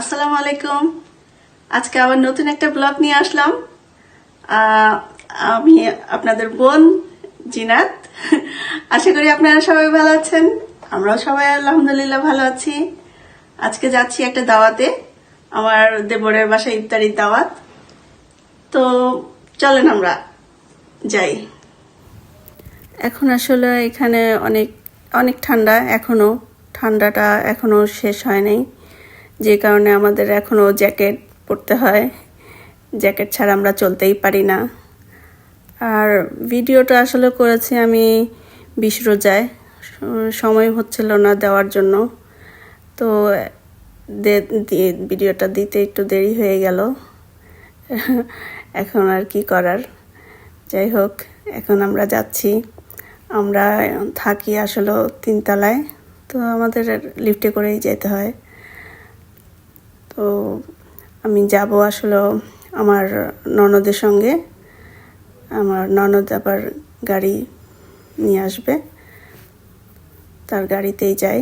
আসসালামু আলাইকুম। আজকে আবার নতুন একটা ব্লগ নিয়ে আসলাম। আমি আপনাদের বোন জিনাত। আশা করি আপনারা সবাই ভালো আছেন। আমরাও সবাই আলহামদুলিল্লাহ ভালো আছি। আজকে যাচ্ছি একটা দাওয়াতে, আমার দেবরের বাসায় ইফতারির দাওয়াত। তো চলেন আমরা যাই। এখন আসলে এখানে অনেক অনেক ঠান্ডা, ঠান্ডাটা এখনো শেষ হয় নাই, যে কারণে আমাদের এখনও জ্যাকেট পরতে হয়। জ্যাকেট ছাড়া আমরা চলতেই পারি না। আর ভিডিওটা আসলে করেছি আমি 20 রোজায়, সময় হচ্ছিল না দেওয়ার জন্য। তো ভিডিওটা দিতে একটু দেরি হয়ে গেল। এখন আর কি করার। যাই হোক, এখন আমরা যাচ্ছি। আমরা থাকি আসলে 3 তলায়, তো আমাদের লিফটে করেই যেতে হয়। তো আমি যাব আসলে আমার ননদের সঙ্গে। আমার ননদ আবার গাড়ি নিয়ে আসবে, তার গাড়িতেই যাই।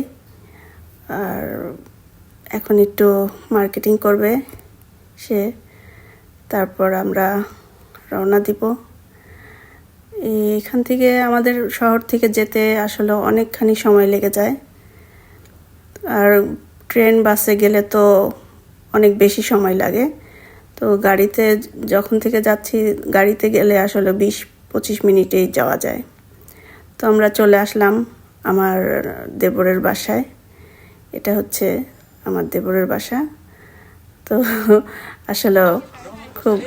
আর এখন একটু মার্কেটিং করবে সে, তারপর আমরা রওনা দিব। এখান থেকে আমাদের শহর থেকে যেতে আসলে অনেকখানি সময় লেগে যায়। আর ট্রেন বাসে গেলে তো অনেক বেশি সময় লাগে। তো গাড়িতে যখন থেকে যাচ্ছি, গাড়িতে গেলে আসলে 20-25 মিনিটেই যাওয়া যায়। তো আমরা চলে আসলাম আমার দেবরের বাসায়। এটা হচ্ছে আমার দেবরের বাসা। তো আসলে খুব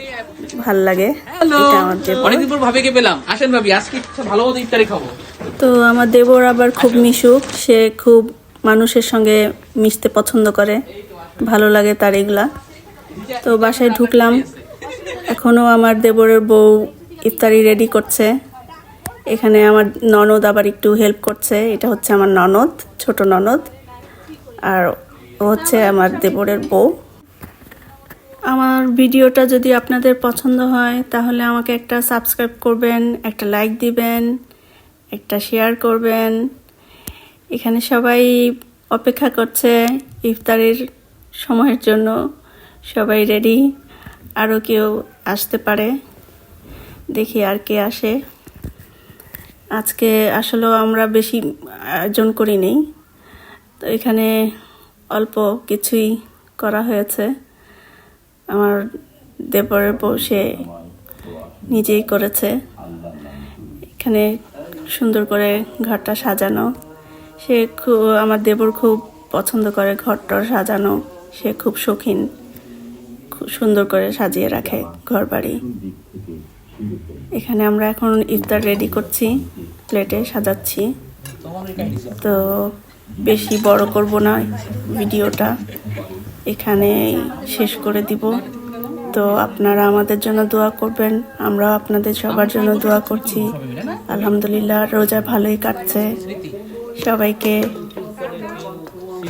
ভাল লাগে। এটা আমার দেবর। অনেকদিন পর ভাবিকে পেলাম। আসেন ভাবি, আজকে ভালো মতো ইফতারি খাবো। তো আমার দেবর আবার খুব মিশুক, সে খুব মানুষের সঙ্গে মিশতে পছন্দ করে, ভালো লাগে তার এগুলা। তো বাসায় ঢুকলাম, এখনো আমার দেবরের বউ ইফতারি রেডি করছে। এখানে আমার ননদ আবার একটু হেল্প করছে। এটা হচ্ছে আমার ননদ, ছোট ননদ, আর ও হচ্ছে আমার দেবরের বউ। আমার ভিডিওটা যদি আপনাদের পছন্দ হয় তাহলে আমাকে একটা সাবস্ক্রাইব করবেন, একটা লাইক দিবেন, একটা শেয়ার করবেন। এখানে সবাই অপেক্ষা করছে ইফতারির সময়ের জন্য, সবাই রেডি। আরও কেউ আসতে পারে, দেখি আর কে আসে। আজকে আসলে আমরা বেশি আয়োজন করি নেই, তো এখানে অল্প কিছুই করা হয়েছে। আমার দেবরের বউ সে নিজেই করেছে। এখানে সুন্দর করে ঘরটা সাজানো। সে আমার দেবর খুব পছন্দ করে ঘরটা সাজানো। সে খুব শৌখিন, খুব সুন্দর করে সাজিয়ে রাখে ঘর বাড়ি। এখানে আমরা এখন ইফতার রেডি করছি, প্লেটে সাজাচ্ছি। তো বেশি বড় করব না ভিডিওটা, এখানে শেষ করে দিব। তো আপনারা আমাদের জন্য দোয়া করবেন, আমরাও আপনাদের সবার জন্য দোয়া করছি। আলহামদুলিল্লাহ রোজা ভালোই কাটছে। সবাইকে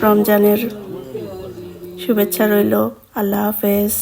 রমজানের শুভেচ্ছা রইল। আল্লাহ হাফেজ।